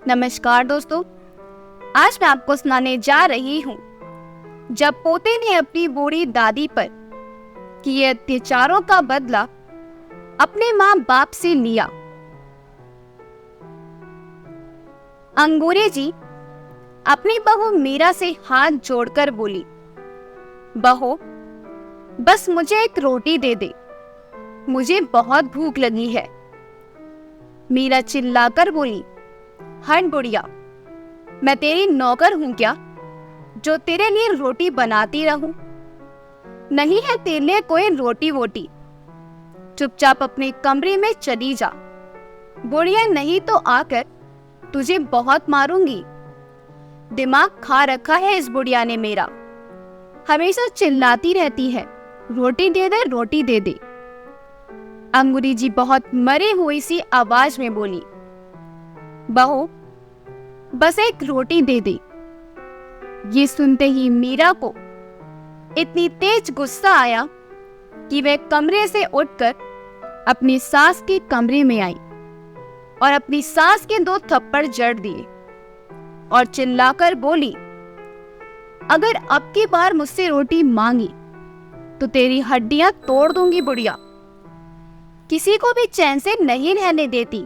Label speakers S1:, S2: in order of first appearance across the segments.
S1: नमस्कार दोस्तों, आज मैं आपको सुनाने जा रही हूँ जब पोते ने अपनी बूढ़ी दादी पर किए अत्याचारों का बदला अपने माँ बाप से लिया। अंगूरी जी अपनी बहू मीरा से हाथ जोड़कर बोली, बहू बस मुझे एक रोटी दे दे, मुझे बहुत भूख लगी है। मीरा चिल्लाकर बोली, हट बुढ़िया, मैं तेरी नौकर हूं क्या जो तेरे लिए रोटी बनाती रहूं? नहीं है तेरे लिए कोई रोटी वोटी, चुपचाप अपने कमरे में चली जा। बुढ़िया नहीं तो आकर तुझे बहुत मारूंगी। दिमाग खा रखा है इस बुढ़िया ने मेरा, हमेशा चिल्लाती रहती है, रोटी दे दे रोटी दे दे। अंगूरी जी बहुत मरी हुई सी आवाज में बोली, बहू बस एक रोटी दे दे। ये सुनते ही मीरा को इतनी तेज गुस्सा आया कि वह कमरे से उठकर अपनी सास के कमरे में आई और अपनी सास के 2 थप्पड़ जड़ दिए और चिल्लाकर बोली, अगर अब की बार मुझसे रोटी मांगी तो तेरी हड्डियां तोड़ दूंगी बुढ़िया। किसी को भी चैन से नहीं रहने देती।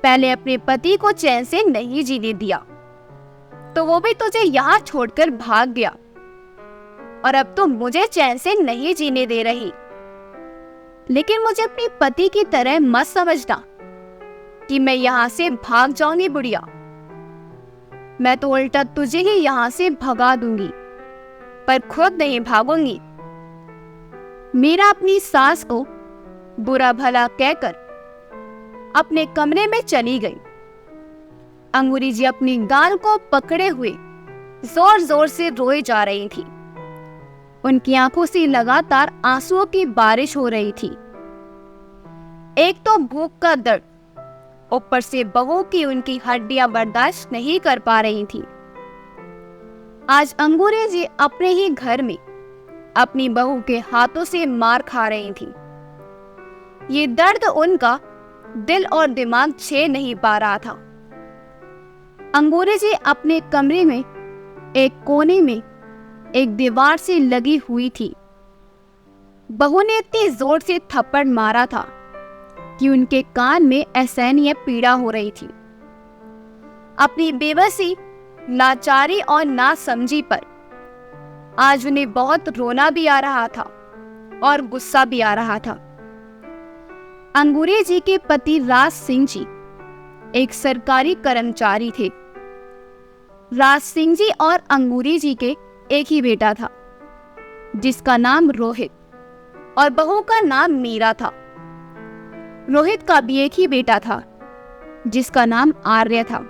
S1: पहले अपने पति को चैन से नहीं जीने दिया तो वो भी तुझे यहाँ छोड़कर भाग गया, और अब तो मुझे चैन से नहीं जीने दे रही। लेकिन मुझे अपने पति की तरह मत समझना कि मैं यहाँ से भाग जाऊंगी बुढ़िया। मैं तो उल्टा तुझे ही यहाँ से भगा दूंगी, पर खुद नहीं भागूंगी। मीरा अपनी सास को बुरा भला कहकर अपने कमरे में चली गई। अंगूरी जी अपनी गाल को पकड़े हुए जोर जोर से रोए जा रही थी। उनकी आंखों से लगातार आंसुओं की बारिश हो रही थी। एक तो भूख का दर्द, ऊपर से बहू की उनकी हड्डियां बर्दाश्त नहीं कर पा रही थी। आज अंगूरी जी अपने ही घर में अपनी बहू के हाथों से मार खा रही थी। ये दर्द उनका दिल और दिमाग झेल नहीं पा रहा था। अंगूरी जी अपने कमरे में एक कोने में एक दीवार से लगी हुई थी। बहू ने इतनी जोर से थप्पड़ मारा था कि उनके कान में असहनीय पीड़ा हो रही थी। अपनी बेबसी, लाचारी और नासमझी पर आज उन्हें बहुत रोना भी आ रहा था और गुस्सा भी आ रहा था। अंगूरी जी के पति राज सिंह जी एक सरकारी कर्मचारी थे। राज सिंह जी और अंगूरी जी के एक ही बेटा था जिसका नाम रोहित और बहू का नाम मीरा था। रोहित का भी एक ही बेटा था जिसका नाम आर्य था।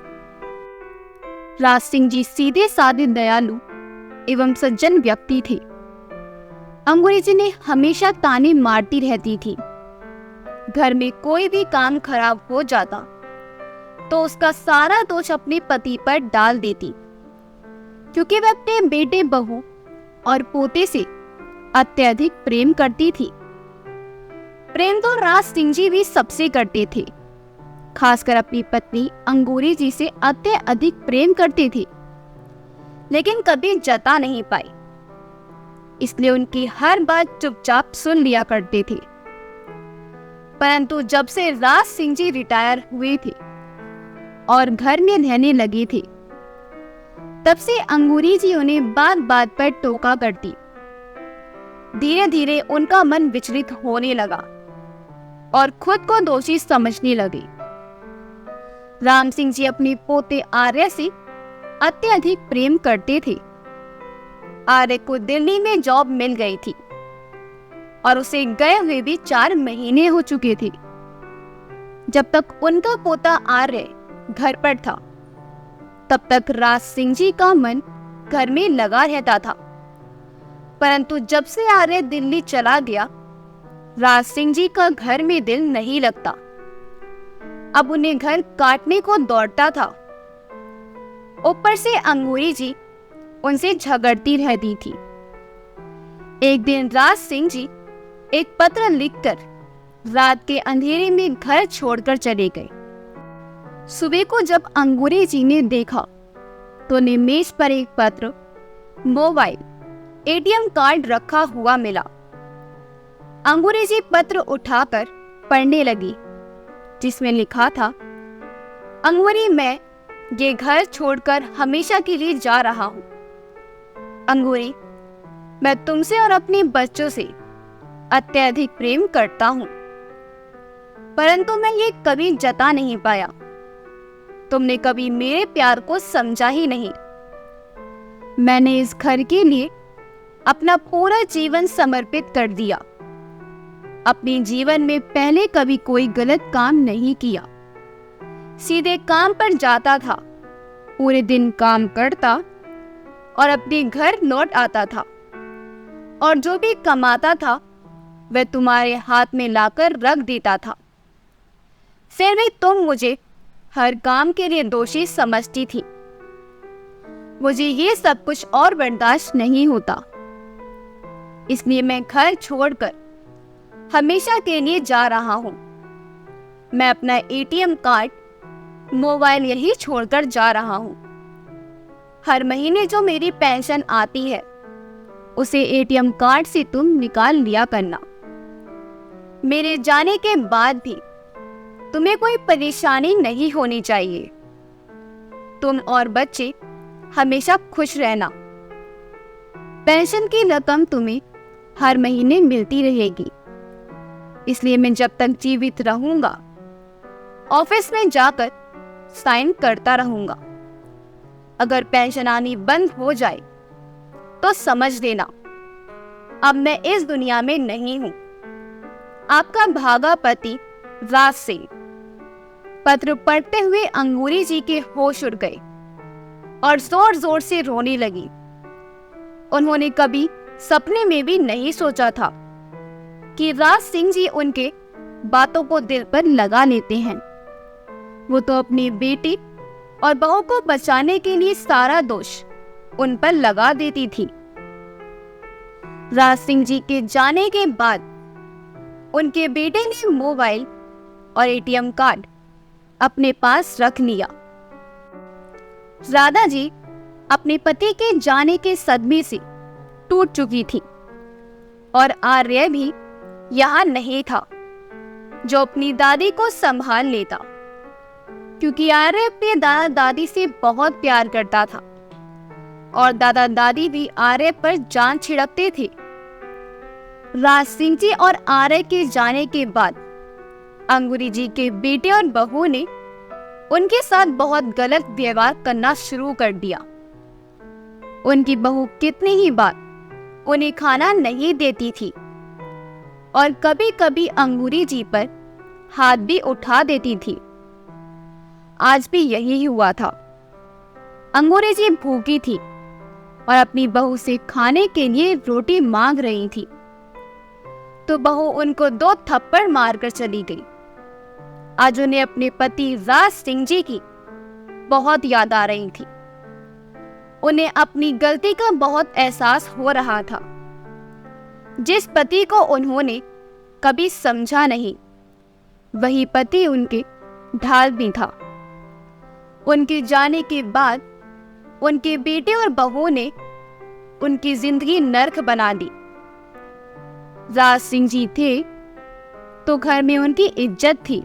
S1: राज सिंह जी सीधे साधे, दयालु एवं सज्जन व्यक्ति थे। अंगूरी जी ने हमेशा ताने मारती रहती थी। घर में कोई भी काम खराब हो जाता तो उसका सारा दोष अपने पति पर डाल देती, क्योंकि वह अपने बेटे, बहू और पोते से अत्यधिक प्रेम करती थी। प्रेम तो राज सिंह जी भी सबसे करते थे, खासकर अपनी पत्नी अंगूरी जी से अत्यधिक प्रेम करते थे, लेकिन कभी जता नहीं पाए, इसलिए उनकी हर बात चुपचाप सुन लिया करते थे। परंतु जब से राज सिंह जी रिटायर हुए थे और घर में रहने लगे थे, तब से अंगूरी जी उन्हें बात बात पर टोका करती। धीरे धीरे उनका मन विचलित होने लगा और खुद को दोषी समझने लगे। राम सिंह जी अपने पोते आर्य से अत्यधिक प्रेम करते थे। आर्य को दिल्ली में जॉब मिल गई थी और उसे गए हुए भी 4 महीने हो चुके थे। जब तक उनका पोता आर्य घर पर था, तब तक राज सिंह जी का मन घर में लगा रहता था। परंतु जब से आर्य दिल्ली चला गया, राज सिंह जी का घर में दिल नहीं लगता। अब उन्हें घर काटने को दौड़ता था। ऊपर से अंगूरी जी उनसे झगड़ती रहती थी। एक दिन राज सिंह जी एक पत्र लिखकर रात के अंधेरे में घर छोड़कर चले गए। सुबह को जब अंगूरी जी ने देखा तो उन्हें मेज पर एक पत्र, मोबाइल, एटीएम कार्ड रखा हुआ मिला। अंगूरी जी पत्र उठाकर पढ़ने लगी, जिसमें लिखा था, अंगूरी, मैं ये घर छोड़कर हमेशा के लिए जा रहा हूं। अंगूरी, मैं तुमसे और अपने बच्चों से अत्यधिक प्रेम करता हूं, परंतु मैं ये कभी जता नहीं पाया। तुमने कभी मेरे प्यार को समझा ही नहीं। मैंने इस घर के लिए अपना पूरा जीवन समर्पित कर दिया। अपने जीवन में पहले कभी कोई गलत काम नहीं किया। सीधे काम पर जाता था, पूरे दिन काम करता और अपने घर लौट आता था, और जो भी कमाता था वह तुम्हारे हाथ में लाकर रख देता था। फिर भी तुम मुझे हर काम के लिए दोषी समझती थी। मुझे ये सब कुछ और बर्दाश्त नहीं होता, इसलिए मैं घर छोड़कर हमेशा के लिए जा रहा हूं। मैं अपना एटीएम कार्ड, मोबाइल यही छोड़कर जा रहा हूं। हर महीने जो मेरी पेंशन आती है उसे एटीएम कार्ड से तुम निकाल लिया करना। मेरे जाने के बाद भी तुम्हें कोई परेशानी नहीं होनी चाहिए। तुम और बच्चे हमेशा खुश रहना। पेंशन की रकम तुम्हें हर महीने मिलती रहेगी, इसलिए मैं जब तक जीवित रहूंगा ऑफिस में जाकर साइन करता रहूंगा। अगर पेंशन आनी बंद हो जाए तो समझ लेना अब मैं इस दुनिया में नहीं हूं। आपका भागा पति, राज सिंह। पत्र पढ़ते हुए अंगूरी जी के होश उड़ गए और जोर जोर से रोने लगी। उन्होंने कभी सपने में भी नहीं सोचा था कि राज सिंह जी उनके बातों को दिल पर लगा लेते हैं। वो तो अपनी बेटी और बहू को बचाने के लिए सारा दोष उन पर लगा देती थी। राज सिंह जी के जाने के बाद उनके बेटे ने मोबाइल और एटीएम कार्ड अपने पास रख लिया। राधा जी अपने पति के जाने के सदमे से टूट चुकी थी, और आर्य भी यहाँ नहीं था जो अपनी दादी को संभाल लेता, क्योंकि आर्य अपने दादा दादी से बहुत प्यार करता था और दादा दादी भी आर्य पर जान छिड़कते थे। राज सिंह जी और आर्य के जाने के बाद अंगूरी जी के बेटे और बहू ने उनके साथ बहुत गलत व्यवहार करना शुरू कर दिया। उनकी बहू कितनी ही बार उन्हें खाना नहीं देती थी और कभी कभी अंगूरी जी पर हाथ भी उठा देती थी। आज भी यही हुआ था। अंगूरी जी भूखी थी और अपनी बहू से खाने के लिए रोटी मांग रही थी, तो बहू उनको 2 थप्पड़ मारकर चली गई। आज उन्हें अपने पति राज सिंह जी की बहुत याद आ रही थी। उन्हें अपनी गलती का बहुत एहसास हो रहा था। जिस पति को उन्होंने कभी समझा नहीं, वही पति उनके ढाल भी था। उनके जाने के बाद उनके बेटे और बहू ने उनकी जिंदगी नर्क बना दी। राज सिंह जी थे तो घर में उनकी इज्जत थी।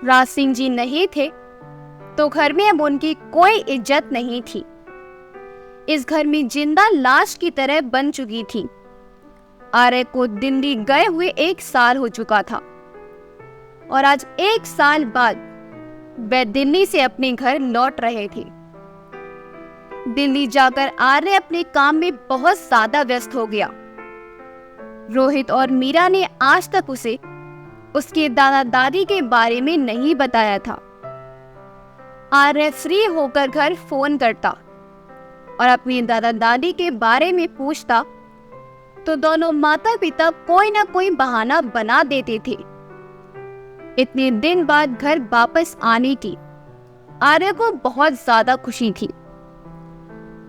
S1: राज सिंह जी नहीं थे तो घर में अब उनकी कोई इज्जत नहीं थी। इस घर में जिंदा लाश की तरह बन चुकी थी। आर्य को दिल्ली गए हुए 1 साल हो चुका था और आज 1 साल बाद वह दिल्ली से अपने घर लौट रहे थे। दिल्ली जाकर आर्य अपने काम में बहुत ज्यादा व्यस्त हो गया। रोहित और मीरा ने आज तक उसे उसके दादा दादी के बारे में नहीं बताया था। आर्य फ्री होकर घर फोन करता और अपने दादा दादी के बारे में पूछता तो दोनों माता पिता कोई ना कोई बहाना बना देते थे। इतने दिन बाद घर वापस आने की आर्य को बहुत ज्यादा खुशी थी।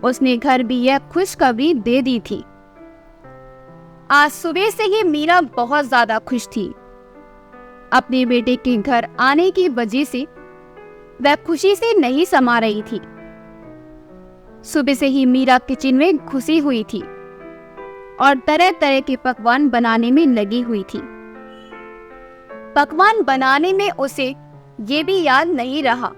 S1: उसने घर भी यह खुशखबरी दे दी थी। आज सुबह से ही मीरा बहुत ज्यादा खुश थी। अपने बेटे के घर आने की वजह से वह खुशी से नहीं समा रही थी। सुबह से ही मीरा किचन में घुसी हुई थी और तरह तरह के पकवान बनाने में लगी हुई थी। पकवान बनाने में उसे ये भी याद नहीं रहा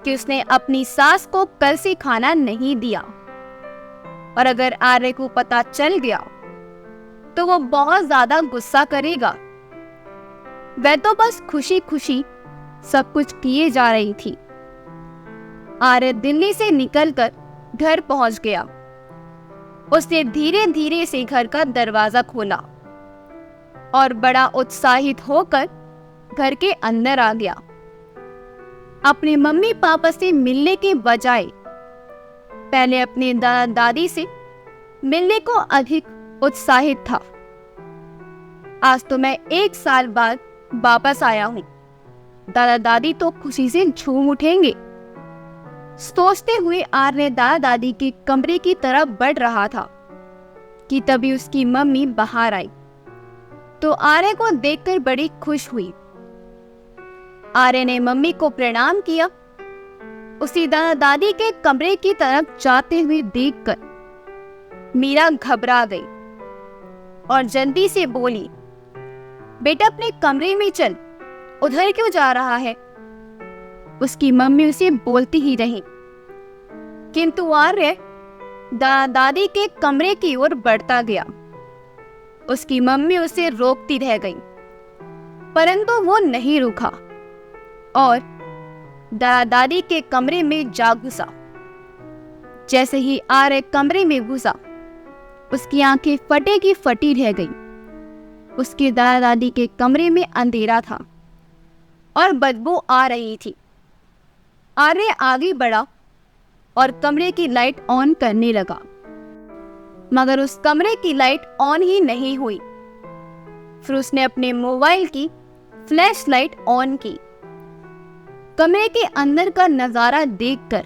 S1: कि उसने अपनी सास को कल से खाना नहीं दिया, और अगर आर्य को पता चल गया तो वो बहुत ज्यादा गुस्सा करेगा। वह तो बस खुशी खुशी सब कुछ किए जा रही थी। आर्य दिल्ली से निकलकर घर पहुंच गया। उसने धीरे धीरे से घर का दरवाजा खोला और बड़ा उत्साहित होकर घर के अंदर आ गया। अपने मम्मी पापा से मिलने के बजाय पहले अपने दादा दादी से मिलने को अधिक उत्साहित था। आज तो मैं 1 साल बाद वापस आया हूं, दादा दादी तो खुशी से झूम उठेंगे। सोचते हुए आर्य दादा दादी के कमरे की तरफ बढ़ रहा था कि तभी उसकी मम्मी बाहर आई तो आर्य को देखकर बड़ी खुश हुई। आर्य ने मम्मी को प्रणाम किया। उसी दादा दादी के कमरे की तरफ जाते हुए देखकर मीरा घबरा गई और जल्दी से बोली, बेटा अपने कमरे में चल, उधर क्यों जा रहा है? उसकी मम्मी उसे बोलती ही रही, किंतु आर्य दादा दादी के कमरे की ओर बढ़ता गया। उसकी मम्मी उसे रोकती रह गई, परंतु वो नहीं रुका और दादा दादी के कमरे में जा घुसा। जैसे ही आर्य कमरे में घुसा, उसकी आंखें फटे की फटी रह गई। उसके दादा दादी के कमरे में अंधेरा था और बदबू आ रही थी। आर्य आगे बढ़ा और कमरे की लाइट ऑन करने लगा, मगर उस कमरे की लाइट ऑन ही नहीं हुई। फिर उसने अपने मोबाइल की फ्लैश लाइट ऑन की। कमरे के अंदर का नजारा देखकर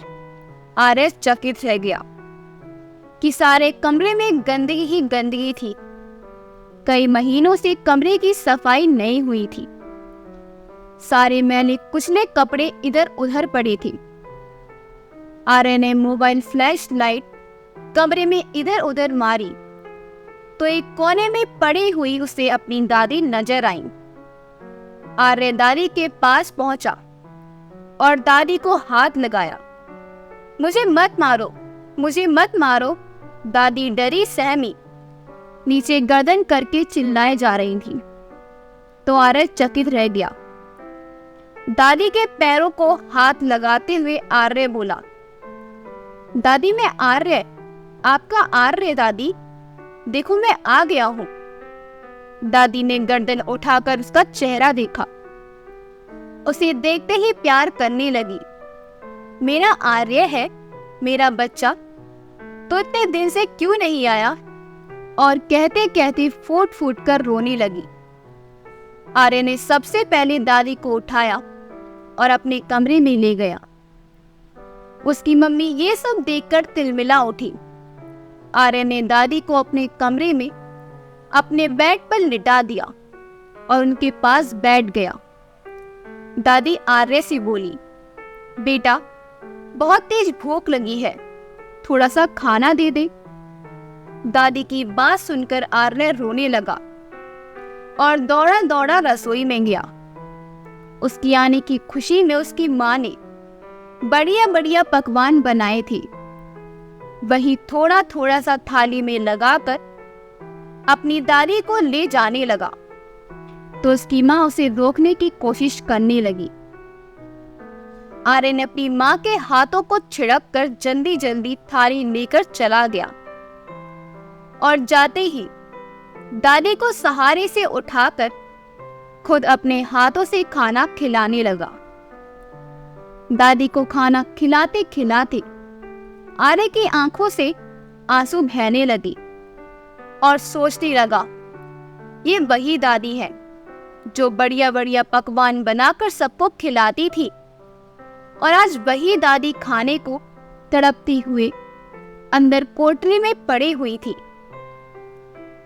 S1: आर्य चकित रह गया कि सारे कमरे में गंदगी ही गंदगी थी। कई महीनों से कमरे की सफाई नहीं हुई थी। सारे मैले कुचले कपड़े इधर उधर पड़े थे। आर्य ने मोबाइल फ्लैश लाइट कमरे में इधर उधर मारी तो एक कोने में पड़ी हुई उसे अपनी दादी नजर आई। आर्य दादी के पास पहुंचा और दादी को हाथ लगाया। मुझे मत मारो, मुझे मत मारो, दादी डरी सहमी नीचे गर्दन करके चिल्लाए जा रही थी। तो आर्य चकित रह गया। दादी के पैरों को हाथ लगाते हुए आर्य बोला, दादी मैं आर्य, आपका आर्य दादी, देखो मैं आ गया हूं। दादी ने गर्दन उठाकर उसका चेहरा देखा। उसे देखते ही प्यार करने लगी। मेरा आर्य है, मेरा बच्चा, तो इतने दिन से क्यों नहीं आया? और कहते कहते फूट फूट कर रोने लगी। आर्य ने सबसे पहले दादी को उठाया और अपने कमरे में ले गया। उसकी मम्मी ये सब देखकर तिलमिला उठी। आर्य ने दादी को अपने कमरे में अपने बेड पर लिटा दिया और उनके पास बैठ गया। दादी आर्य से बोली, बेटा बहुत तेज भूख लगी है, थोड़ा सा खाना दे दे। दादी की बात सुनकर आर्य रोने लगा और दौड़ा दौड़ा रसोई में गया। उसकी आने की खुशी में उसकी माँ ने बढ़िया बढ़िया पकवान बनाए थे। वही थोड़ा थोड़ा सा थाली में लगाकर अपनी दादी को ले जाने लगा तो उसकी माँ उसे रोकने की कोशिश करने लगी। आर्य ने अपनी माँ के हाथों को छिड़क कर जल्दी जल्दी थाली लेकर चला गया और जाते ही दादी को सहारे से उठाकर खुद अपने हाथों से खाना खिलाने लगा। दादी को खाना खिलाते खिलाते आर्य की आंखों से आंसू बहने लगे और सोचने लगा, ये वही दादी है जो बढ़िया बढ़िया पकवान बनाकर सबको खिलाती थी, और आज वही दादी खाने को तड़पती हुए अंदर कोठरी में पड़ी हुई थी।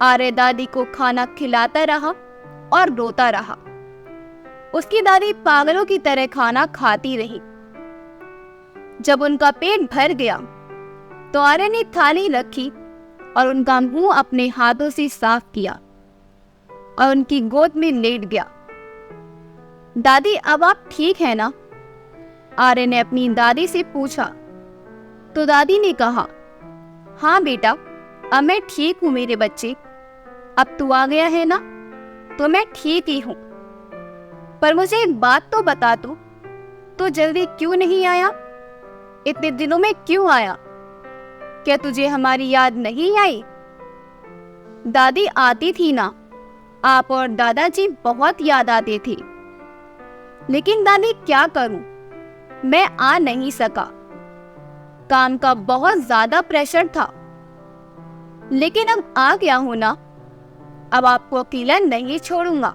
S1: आर्य दादी को खाना खिलाता रहा और रोता रहा। उसकी दादी पागलों की तरह खाना खाती रही। जब उनका पेट भर गया तो आर्य ने थाली रखी और उनका मुंह अपने हाथों से साफ किया और उनकी गोद में लेट गया। दादी, अब आप ठीक है ना? आर्य ने अपनी दादी से पूछा। तो दादी ने कहा, हाँ बेटा, अब मैं ठीक हूं मेरे बच्चे। अब तू आ गया है ना, तो मैं ठीक ही हूं। पर मुझे एक बात तो बता तू जल्दी क्यों नहीं आया? इतने दिनों में क्यों आया? क्या तुझे हमारी याद नहीं आई? दादी, आती थी ना, आप और दादाजी बहुत याद आते थे। लेकिन दादी, क्या करूं, मैं आ नहीं सका। काम का बहुत ज्यादा प्रेशर था। लेकिन अब आ गया हूं ना, अब आपको अकेला नहीं छोड़ूंगा।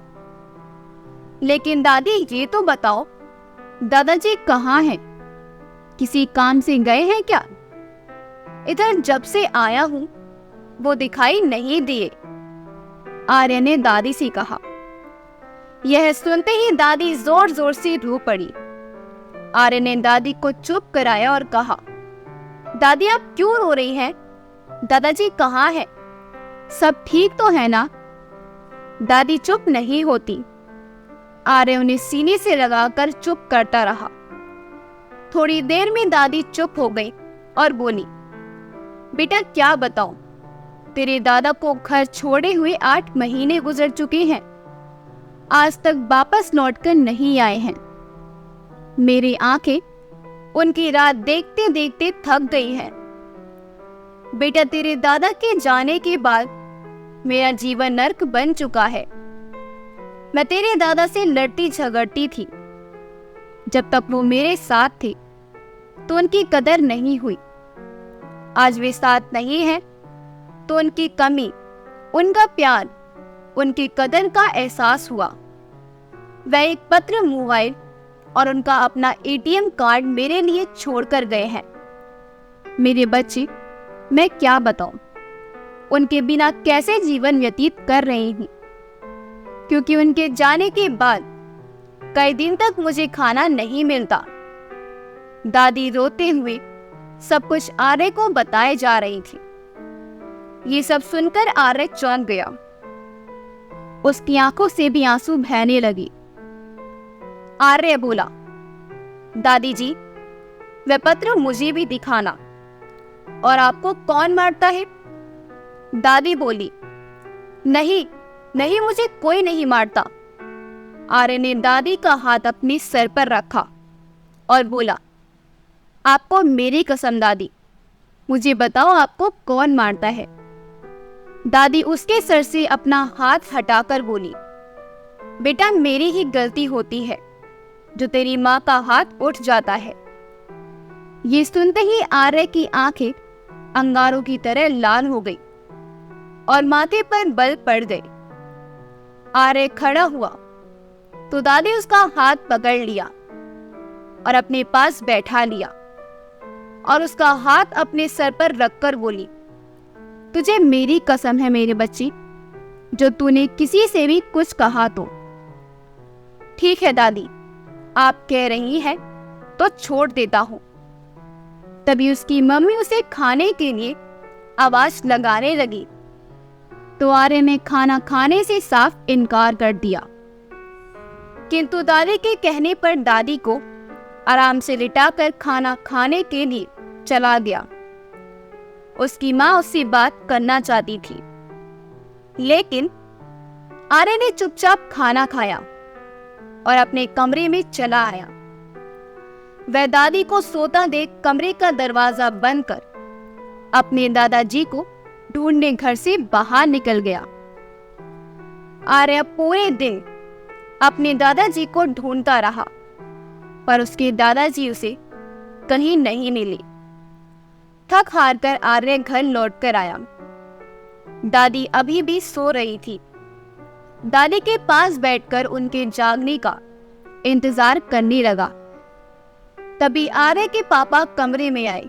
S1: लेकिन दादी, ये तो बताओ, दादाजी कहाँ हैं? किसी काम से गए हैं क्या? इधर जब से आया हूं वो दिखाई नहीं दिए, आर्य ने दादी से कहा। यह सुनते ही दादी जोर जोर से रो पड़ी। आर्य ने दादी को चुप कराया और कहा, दादी, आप क्यों रो रही हैं? दादाजी कहाँ हैं? सब ठीक तो है ना? दादी चुप नहीं होती। आर्य उन्हें सीने से लगाकर चुप करता रहा। थोड़ी देर में दादी चुप हो गई और बोली, बेटा, क्या बताऊं, तेरे दादा को घर छोड़े हुए 8 महीने गुजर चुके हैं। आज तक वापस लौटकर नहीं आए हैं। मेरी आंखें उनकी रात देखते देखते थक गई हैं। बेटा, तेरे दादा के जाने के बाद मेरा जीवन नर्क बन चुका है। मैं तेरे दादा से लड़ती झगड़ती थी। जब तक वो मेरे साथ थे तो उनकी कदर नहीं हुई। आज वे साथ नहीं हैं तो उनकी कमी, उनका प्यार, उनकी कदर का एहसास हुआ। वह एक पत्र, मोबाइल और उनका अपना एटीएम कार्ड मेरे लिए छोड़कर गए हैं। मेरे बच्चे, मैं क्या बताऊं, उनके बिना कैसे जीवन व्यतीत कर रही हूं, क्योंकि उनके जाने के बाद कई दिन तक मुझे खाना नहीं मिलता। दादी रोते हुए सब कुछ आर्य को बताए जा रही थी। ये सब सुनकर आर्य चौंक गया। उसकी आंखों से भी आंसू बहने लगे। आर्य बोला, दादी जी, वह पत्र मुझे भी दिखाना। और आपको कौन मारता है? दादी बोली, नहीं नहीं, मुझे कोई नहीं मारता। आर्य ने दादी का हाथ अपने सर पर रखा और बोला, आपको मेरी कसम दादी, मुझे बताओ आपको कौन मारता है? दादी उसके सर से अपना हाथ हटाकर बोली, बेटा, मेरी ही गलती होती है जो तेरी माँ का हाथ उठ जाता है। ये सुनते ही आर्य की आंखें अंगारों की तरह लाल हो गई और माथे पर बल पड़ गए। आर्य खड़ा हुआ तो दादी उसका हाथ पकड़ लिया और अपने पास बैठा लिया और उसका हाथ अपने सर पर रखकर बोली, तुझे मेरी कसम है मेरे बच्ची, जो तूने किसी से भी कुछ कहा तो। ठीक है दादी, आप कह रही हैं तो छोड़ देता हूं। तभी उसकी मम्मी उसे खाने के लिए आवाज लगाने लगी तो आर्य ने खाना खाने से साफ इनकार कर दिया। किंतु दादी के कहने पर दादी को आराम से लिटाकर खाना खाने के लिए चला गया। उसकी माँ उससे बात करना चाहती थी, लेकिन आर्य ने चुपचाप खाना खाया और अपने कमरे में चला आया। वह दादी को सोता देख कमरे का दरवाजा बंद कर अपने दादाजी को ढूंढने घर से बाहर निकल गया। आर्य पूरे दिन अपने दादाजी को ढूंढता रहा, पर उसके दादाजी उसे कहीं नहीं मिले। थक हार कर आर्य घर लौटकर आया। दादी अभी भी सो रही थी। दादी के पास बैठकर उनके जागने का इंतजार करने लगा। तभी आर्य के पापा कमरे में आए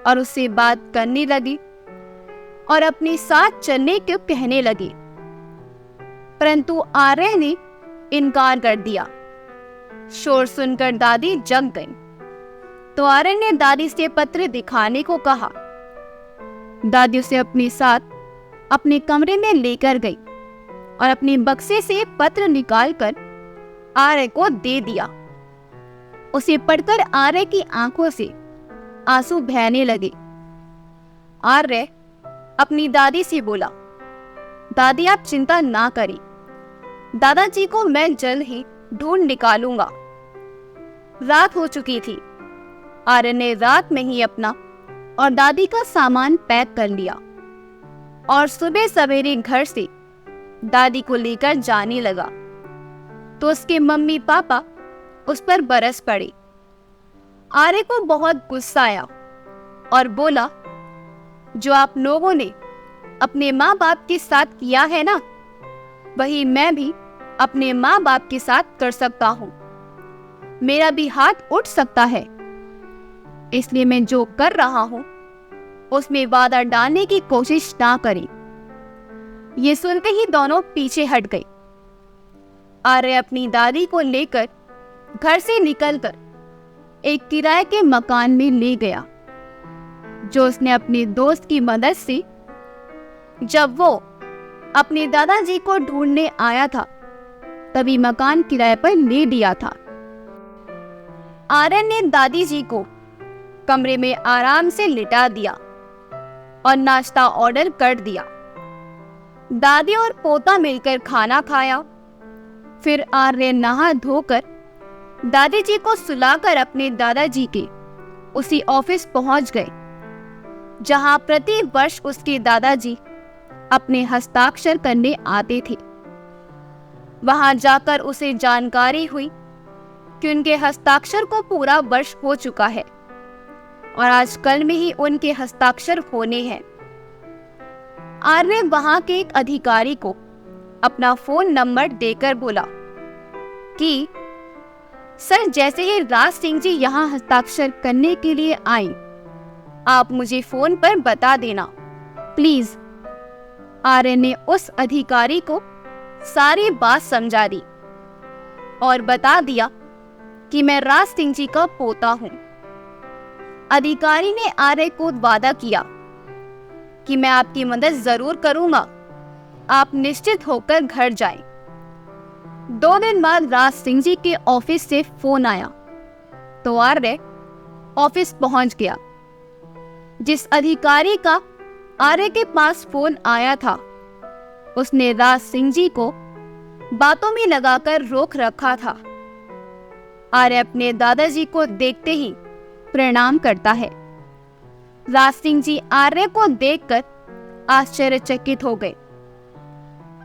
S1: और उससे बात करने लगी और अपने साथ चलने को कहने लगे, परंतु आर्य ने इनकार कर दिया। शोर सुनकर दादी जग गई तो आर्यन ने दादी से पत्र दिखाने को कहा। दादी उसे अपने साथ अपने कमरे में लेकर गई और अपने बक्से से पत्र निकालकर आर्य को दे दिया। उसे पढ़कर आर्य की आंखों से आंसू बहने लगे। आर्य अपनी दादी से बोला, दादी आप चिंता ना करें, दादाजी को मैं जल्द ही ढूंढ निकालूंगा। रात हो चुकी थी। आर्य ने रात में ही अपना और दादी का सामान पैक कर लिया और सुबह सवेरे घर से दादी को लेकर जाने लगा तो उसके मम्मी पापा उस पर बरस पड़े। आर्य को बहुत गुस्सा आया और बोला, जो आप लोगों ने अपने माँ बाप के साथ किया है ना, वही मैं भी अपने माँ बाप के साथ कर सकता हूँ। मेरा भी हाथ उठ सकता है, इसलिए मैं जो कर रहा हूँ उसमें बाधा डालने की कोशिश ना करें। ये सुनते ही दोनों पीछे हट गए। आर्य अपनी दादी को लेकर घर से निकलकर एक किराए के मकान में ले गया, जो उसने अपने दोस्त की मदद से जब वो अपने दादाजी को ढूंढने आया था तभी मकान किराए पर ले दिया था। आर्यन ने दादी जी को कमरे में आराम से लिटा दिया और नाश्ता ऑर्डर कर दिया। दादी और पोता मिलकर खाना खाया। फिर आर्य नहा धोकर दादी जी को सुलाकर अपने दादाजी के उसी ऑफिस पहुंच गए जहां प्रति वर्ष उसके दादाजी अपने हस्ताक्षर करने आते थे। वहां जाकर उसे जानकारी हुई कि उनके हस्ताक्षर को पूरा वर्ष हो चुका है और आज कल में ही उनके हस्ताक्षर होने हैं। आर्य वहां के एक अधिकारी को अपना फोन नंबर देकर बोला कि सर, जैसे ही राज सिंह जी यहाँ हस्ताक्षर करने के लिए आए, आप मुझे फोन पर बता देना प्लीज। आर्य ने उस अधिकारी को सारी बात समझा दी और बता दिया कि मैं राज सिंह जी का पोता हूं। अधिकारी ने आर्य को वादा किया कि मैं आपकी मदद जरूर करूंगा, आप निश्चित होकर घर जाएं। 2 दिन बाद राज सिंह जी के ऑफिस से फोन आया तो आर्य ऑफिस पहुंच गया। जिस अधिकारी का आर्य के पास फोन आया था उसने राज सिंह जी को बातों में लगाकर रोक रखा था। आर्य अपने दादाजी को देखते ही प्रणाम करता है। राज सिंह जी आर्य को देखकर आश्चर्यचकित हो गए।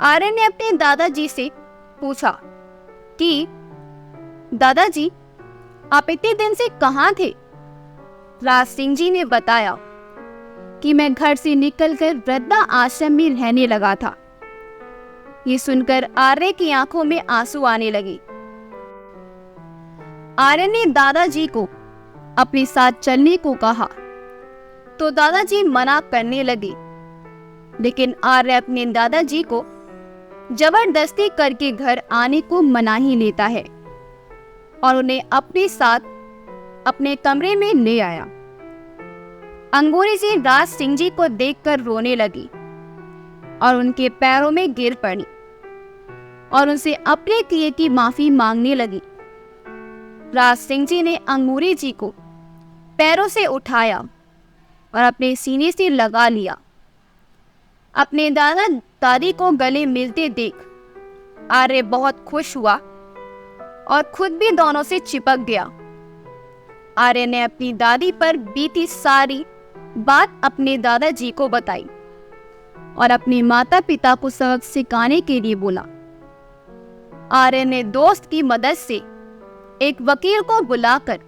S1: आर्य ने अपने दादाजी से पूछा कि दादाजी, आप इतने दिन से कहां थे? राज सिंह जी ने बताया कि मैं घर से निकलकर वृद्धा आश्रम में रहने लगा था। ये सुनकर आर्य की आंखों में आंसू आने लगे। आर्य ने दादाजी को अपने साथ चलने को कहा तो दादाजी मना करने लगे, लेकिन आर्य अपने दादाजी को जबरदस्ती करके घर आने को मना ही लेता है और उन्हें अपने साथ अपने कमरे में ले आया। अंगूरी जी राज सिंह जी को देखकर रोने लगी और उनके पैरों में गिर पड़ी और उनसे अपने किए की माफी मांगने लगी। राज सिंह जी ने अंगूरी जी को पैरों से उठाया और अपने सीने से लगा लिया। अपने दादा दादी को गले मिलते देख आर्य बहुत खुश हुआ और खुद भी दोनों से चिपक गया। आर्य ने अपनी दादी पर बीती सारी बात अपने दादाजी को बताई और अपने माता पिता को सबक सिखाने के लिए बोला। आर्य ने दोस्त की मदद से एक वकील को बुलाकर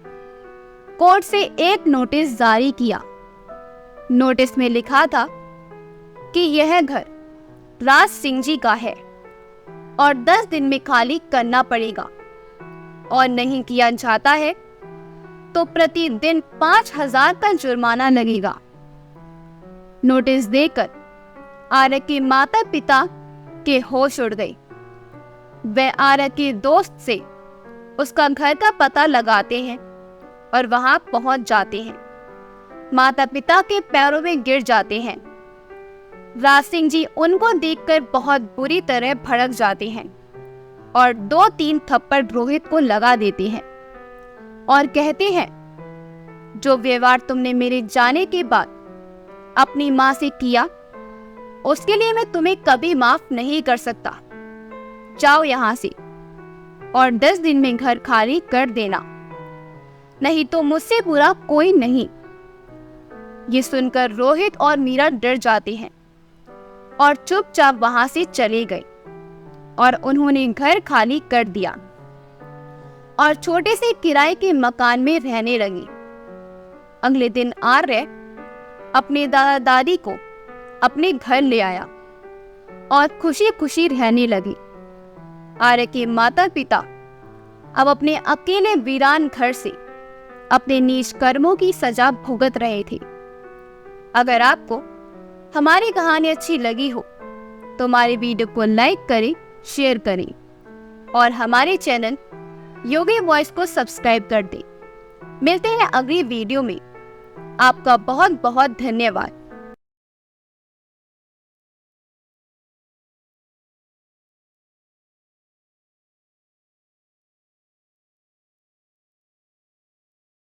S1: कोर्ट से एक नोटिस जारी किया। नोटिस में लिखा था कि यह घर राज सिंह जी का है और 10 दिन में खाली करना पड़ेगा और नहीं किया जाता है तो प्रतिदिन 5,000 का जुर्माना लगेगा। नोटिस देकर आर्य के माता पिता के होश उड़ गए। वे आर्य के दोस्त से उसका घर का पता लगाते हैं और वहां पहुंच जाते हैं। माता पिता के पैरों में गिर जाते हैं। राज सिंह जी उनको देखकर बहुत बुरी तरह भड़क जाते हैं और 2-3 थप्पड़ रोहित को लगा देते हैं और कहते हैं, जो व्यवहार तुमने मेरे जाने के बाद अपनी माँ से किया, उसके लिए मैं तुम्हें कभी माफ नहीं कर सकता। जाओ यहाँ से और 10 दिन में घर खाली कर देना, नहीं तो मुझसे बुरा कोई नहीं। ये सुनकर रोहित और मीरा डर जाते हैं और चुपचाप वहां से चले गए और उन्होंने घर खाली कर दिया और छोटे से किराए के मकान में रहने लगे। अगले दिन आर्य अपने दादा दादी को अपने घर ले आया और खुशी खुशी रहने लगे। आर्य के माता पिता अब अपने अकेले वीरान घर से अपने नीच कर्मों की सजा भुगत रहे थे। अगर आपको हमारी कहानी अच्छी लगी हो तो हमारे वीडियो को लाइक करें, शेयर करें और हमारे चैनल योगी वॉइस को सब्सक्राइब कर दें। मिलते हैं अगली वीडियो में। आपका बहुत बहुत धन्यवाद।